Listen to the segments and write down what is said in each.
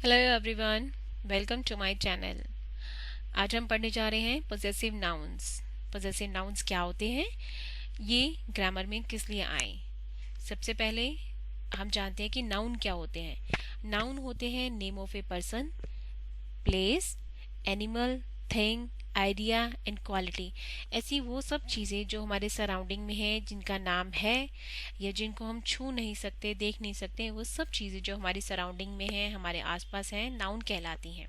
Hello everyone, welcome to my channel. आज हम पढ़ने जा रहे हैं पोजेसिव नाउन्स। पोजेसिव नाउन्स क्या होते हैं, ये ग्रामर में किस लिए आए। सबसे पहले हम जानते हैं कि नाउन क्या होते हैं। नाउन होते हैं name of a person, place, animal, thing, idea and quality. ऐसी वो सब चीज़ें जो हमारे सराउंडिंग में है, जिनका नाम है या जिनको हम छू नहीं सकते, देख नहीं सकते, वो सब चीज़ें जो हमारी सराउंडिंग में है, हमारे आसपास हैं, नाउन कहलाती हैं।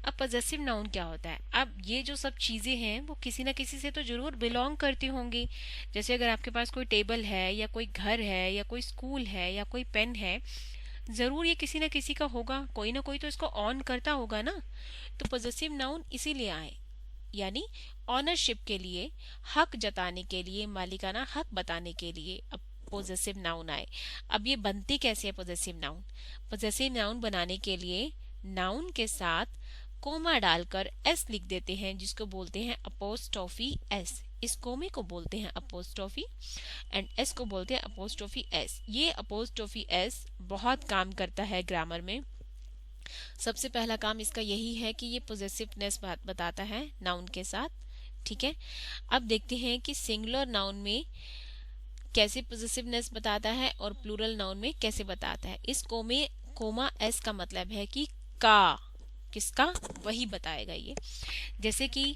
अब पजेसिव नाउन क्या होता है? अब ये जो सब चीज़ें हैं वो किसी ना किसी से तो जरूर बिलोंग करती होंगी। जैसे अगर आपके पास कोई टेबल है या कोई घर है या कोई स्कूल है या कोई पेन है, जरूर ये किसी ना किसी का होगा, कोई ना कोई तो इसको ऑन करता होगा ना। तो पॉजिटिव नाउन इसीलिए आए, यानी ऑनरशिप के लिए, हक जताने के लिए, मालिकाना हक बताने के लिए अब पोजेसिव नाउन आए। अब ये बनती कैसे है पोजेसिव नाउन? पोजेसिव नाउन बनाने के लिए नाउन के साथ कोमा डालकर एस लिख देते हैं, जिसको बोलते हैं अपोस्ट्रोफी एस। इस कोमे को बोलते हैं अपोस्ट्रोफी एंड एस को बोलते हैं अपोस्ट्रोफी एस। ये अपोस्ट्रोफी एस बहुत काम करता है ग्रामर में। सबसे पहला काम इसका यही है कि ये पोजेसिवनेस बताता है नाउन के साथ। ठीक है, अब देखते हैं कि सिंगुलर नाउन में कैसे पोजेसिवनेस बताता है और प्लूरल नाउन में कैसे बताता है। इस कोमा एस का मतलब है कि का, किसका, वही बताएगा ये। जैसे कि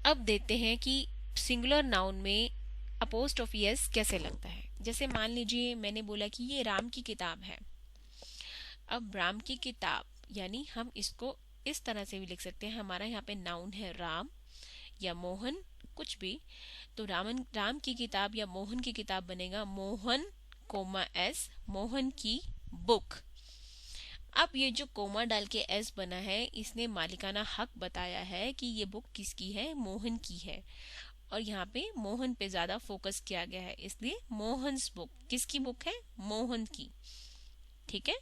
अब देखते हैं कि सिंगुलर नाउन में अपोस्ट्रोफी एस कैसे लगता है। जैसे मान लीजिए मैंने बोला कि ये राम की किताब है। अब राम की किताब यानी हम इसको इस तरह से भी लिख सकते हैं। हमारा यहाँ पे नाउन है राम या मोहन, कुछ भी। तो राम की किताब या मोहन की किताब बनेगा मोहन कोमा एस, मोहन की बुक। अब ये जो कोमा डाल के एस बना है, इसने मालिकाना हक बताया है कि ये बुक किसकी है, मोहन की है। और यहाँ पे मोहन पे ज्यादा फोकस किया गया है, इसलिए मोहन्स बुक। किसकी बुक है? मोहन की। ठीक है,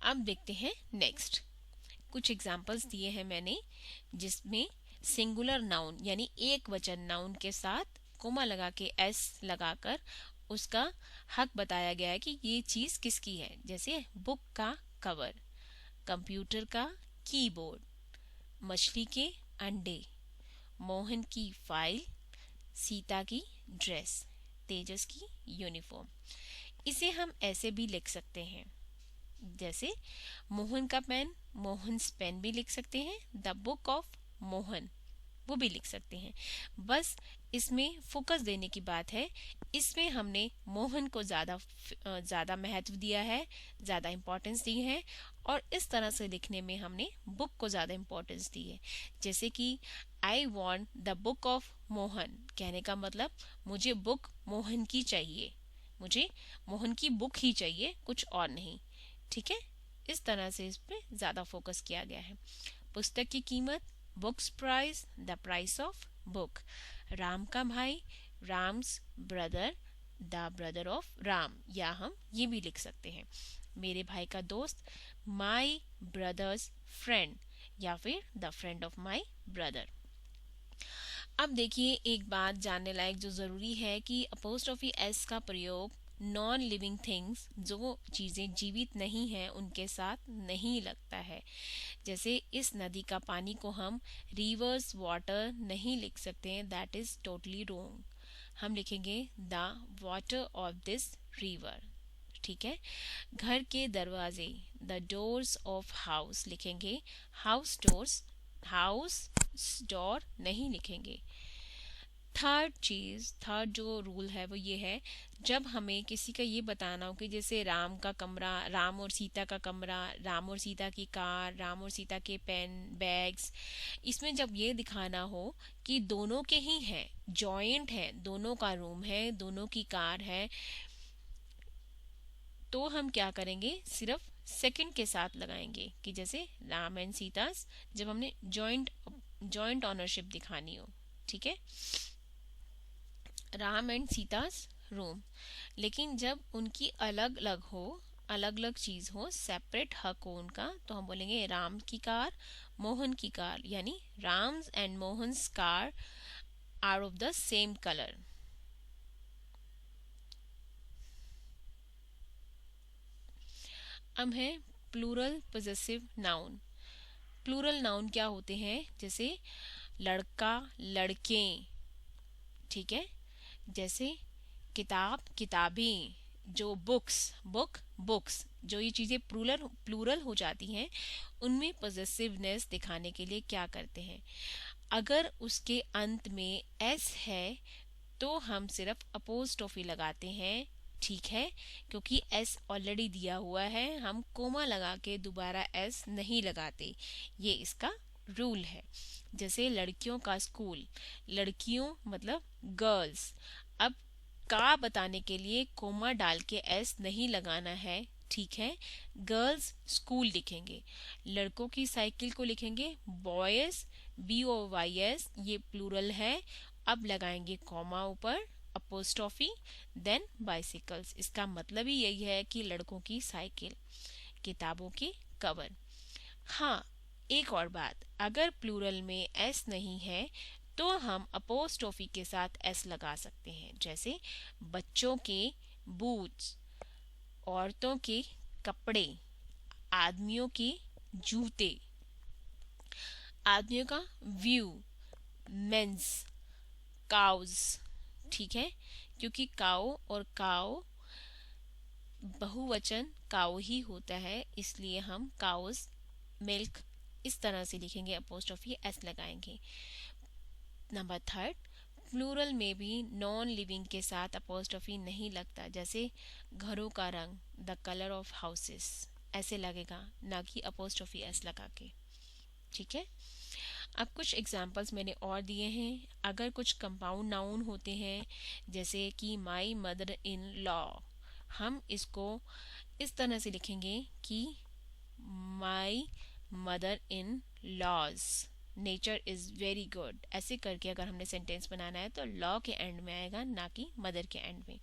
अब देखते हैं नेक्स्ट। कुछ एग्जांपल्स दिए हैं मैंने, जिसमें सिंगुलर नाउन यानी एक वचन नाउन के साथ कोमा लगा के एस लगाकर उसका हक बताया गया है कि ये चीज किसकी है। जैसे बुक का कवर, कंप्यूटर का कीबोर्ड, मछली के अंडे, मोहन की फाइल, सीता की ड्रेस, तेजस की यूनिफॉर्म। इसे हम ऐसे भी लिख सकते हैं, जैसे मोहन का पेन, मोहन्स पेन भी लिख सकते हैं। द बुक ऑफ मोहन, वो भी लिख सकते हैं। बस इसमें फोकस देने की बात है। इसमें हमने मोहन को ज्यादा महत्व दिया है, ज्यादा इंपॉर्टेंस दी है, और इस तरह से लिखने में हमने बुक को ज्यादा इंपॉर्टेंस दी है। जैसे कि I want the book of Mohan, कहने का मतलब मुझे बुक मोहन की चाहिए, मुझे मोहन की बुक ही चाहिए, कुछ और नहीं। ठीक है, इस तरह से इस पे ज्यादा फोकस किया गया है। पुस्तक की कीमत, books price, the price of book. Ram का भाई, Ram's brother, the brother of Ram. या हम ये भी लिख सकते हैं, मेरे भाई का दोस्त, माई ब्रदर्स फ्रेंड, या फिर the friend of my brother. अब देखिए एक बात जानने लायक जो जरूरी है कि अपोस्ट्रोफी एस का प्रयोग नॉन लिविंग थिंग्स, जो चीजें जीवित नहीं हैं, उनके साथ नहीं लगता है। जैसे इस नदी का पानी को हम रिवर्स वाटर नहीं लिख सकते हैं, दैट इज टोटली रोंग। हम लिखेंगे the water of this river. ठीक है, घर के दरवाजे, द डोर्स ऑफ हाउस लिखेंगे, हाउस डोर्स, हाउस डोर नहीं लिखेंगे। थर्ड जो रूल है वो ये है, जब हमें किसी का ये बताना हो कि जैसे राम का कमरा, राम और सीता का कमरा, राम और सीता की कार, राम और सीता के पेन बैग्स, इसमें जब ये दिखाना हो कि दोनों के ही हैं, जॉइंट है, दोनों का रूम है, दोनों की कार है, तो हम क्या करेंगे, सिर्फ सेकंड के साथ लगाएंगे कि जैसे राम एंड सीता, जब हमने जॉइंट ऑनरशिप दिखानी हो। ठीक है, राम एंड सीतास रूम। लेकिन जब उनकी अलग अलग हो, अलग अलग चीज हो, सेपरेट हक हो उनका, तो हम बोलेंगे राम की कार, मोहन की कार, यानी Ram's and Mohan's car are of the same colour. अब है plural possessive noun. Plural noun क्या होते हैं? जैसे लड़का, लड़के, ठीक है। जैसे किताब, किताबें, जो बुक्स, बुक्स, जो ये चीज़ें प्लूरल हो जाती हैं उनमें पॉजेसिवनेस दिखाने के लिए क्या करते हैं? अगर उसके अंत में एस है तो हम सिर्फ अपोस्ट्रोफी लगाते हैं, ठीक है, क्योंकि एस ऑलरेडी दिया हुआ है, हम कोमा लगा के दोबारा एस नहीं लगाते, ये इसका रूल है। जैसे लड़कियों का स्कूल, लड़कियों मतलब गर्ल्स, अब का बताने के लिए कोमा डाल के एस नहीं लगाना है, ठीक है। गर्ल्स स्कूल लिखेंगे, लड़कों की साइकिल को लिखेंगे बॉयज, BOYS, ये प्लूरल है। अब लगाएंगे कॉमा ऊपर, अपोस्ट्रोफी, देन बाइसिकल्स। इसका मतलब ही यही है कि लड़कों की साइकिल, किताबों की कवर। हाँ, एक और बात, अगर प्लूरल में एस नहीं है तो हम अपोस्ट्रोफी के साथ एस लगा सकते हैं। जैसे बच्चों के बूट्स, औरतों के कपड़े, आदमियों के जूते, आदमियों का व्यू, मेंस, काउज, ठीक है, क्योंकि काओ और काओ बहुवचन काओ ही होता है, इसलिए हम काउज, मिल्क इस तरह से लिखेंगे, अपोस्ट्रोफी एस लगाएंगे। नंबर थर्ड, प्लूरल में भी नॉन लिविंग के साथ अपोस्ट्रोफी नहीं लगता। जैसे घरों का रंग, द कलर ऑफ हाउसेस, ऐसे लगेगा, ना कि अपोस्ट्रोफी एस लगा के, ठीक है। अब कुछ एग्जाम्पल्स मैंने और दिए हैं। अगर कुछ कंपाउंड नाउन होते हैं जैसे कि माई मदर इन लॉ, हम इसको इस तरह से लिखेंगे कि my mother in law's, nature is very good, ऐसे करके अगर हमने सेंटेंस बनाना है तो लॉ के एंड में आएगा, ना कि मदर के एंड में।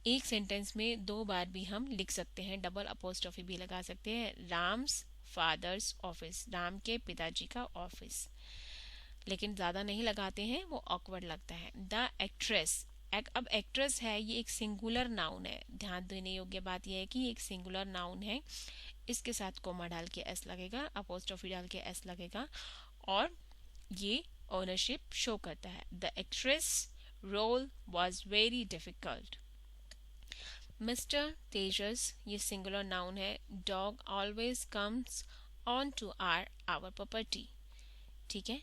एक सेंटेंस में 2 बार भी हम लिख सकते हैं, डबल अपोस्ट्रोफी भी लगा सकते हैं। राम्स फादर्स ऑफिस, राम के पिताजी का ऑफिस, लेकिन ज्यादा नहीं लगाते हैं, वो ऑकवर्ड लगता है। द एक्ट्रेस, अब एक्ट्रेस है, ये एक सिंगुलर नाउन है, ध्यान देने योग्य बात यह है कि एक सिंगुलर नाउन है, इसके साथ कोमा डाल के एस लगेगा, अपोस्ट्रोफी डाल के एस लगेगा, और ये ओनरशिप शो करता है। The actress role was very difficult. Mister Tejas, ये सिंगुलर नाउन है, dog always comes on to our property, ठीक है।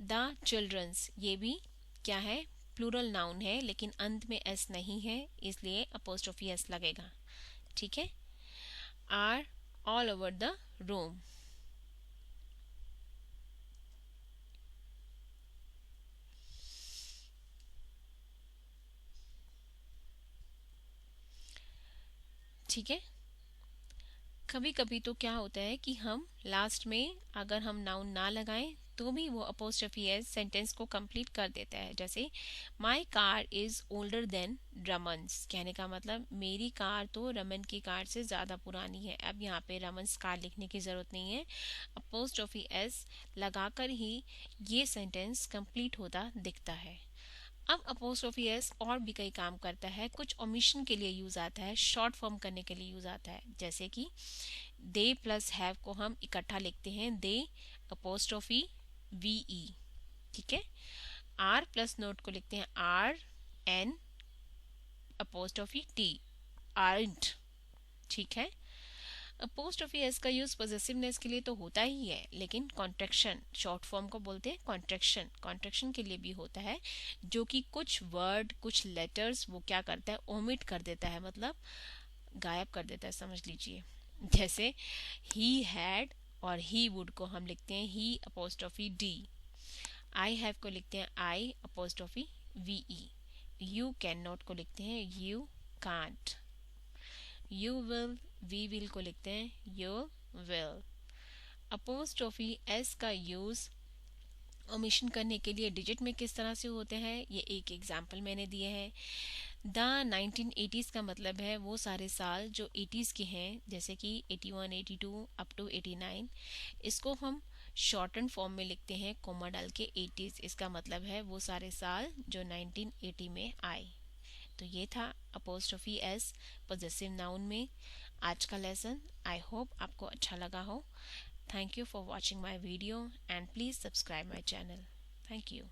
द चिल्ड्रंस, ये भी क्या है, प्लूरल नाउन है, लेकिन अंत में एस नहीं है, इसलिए अपोस्ट्रोफी एस लगेगा, ठीक है। Are all over the room, ठीक है। कभी कभी तो क्या होता है कि हम लास्ट में अगर हम नाउन ना लगाएं तो भी वो अपोस्ट्रोफी एस सेंटेंस को कंप्लीट कर देता है। जैसे my car is older than Raman's, कहने का मतलब मेरी कार तो रमन की कार से ज़्यादा पुरानी है। अब यहाँ पे रमन्स कार लिखने की ज़रूरत नहीं है, अपोस्ट्रोफी एस लगाकर ही ये सेंटेंस कंप्लीट होता दिखता है। अब अपोस्ट्रोफी एस और भी कई काम करता है, कुछ ओमिशन के लिए यूज आता है, शॉर्ट फॉर्म करने के लिए यूज आता है। जैसे कि दे प्लस हैव को हम इकट्ठा लिखते हैं, दे अपोस्ट्रोफी VE, ठीक है। आर प्लस नोट को लिखते हैं RN अपोस्ट्रोफी T, आर्ट, ठीक है। अपोस्ट्रोफी एस का यूज पॉजेसिवनेस के लिए तो होता ही है, लेकिन कॉन्ट्रैक्शन, शॉर्ट फॉर्म को बोलते हैं कॉन्ट्रैक्शन के लिए भी होता है, जो कि कुछ वर्ड, कुछ लेटर्स वो क्या करता है, ओमिट कर देता है, मतलब गायब कर देता है, समझ लीजिए। जैसे ही हैड और ही वुड को हम लिखते हैं he apostrophe D, I have को लिखते हैं I apostrophe VE, you can not को लिखते हैं you can't, you will, we will को लिखते हैं यू विल। अपोस्ट्रोफी एस का यूज ओमिशन करने के लिए डिजिट में किस तरह से होते हैं, ये एक एग्जाम्पल मैंने दिए हैं। द 1980s का मतलब है वो सारे साल जो 80s के हैं, जैसे कि 81, 82 अप टू 89, इसको हम शॉर्टन फॉर्म में लिखते हैं कोमा डाल के 80s, इसका मतलब है वो सारे साल जो 1980 में आए। तो ये था अपोस्ट्रोफी एस पॉजेसिव नाउन में। आज का लेसन आई होप आपको अच्छा लगा हो। Thank you for watching my video and please subscribe my channel. Thank you.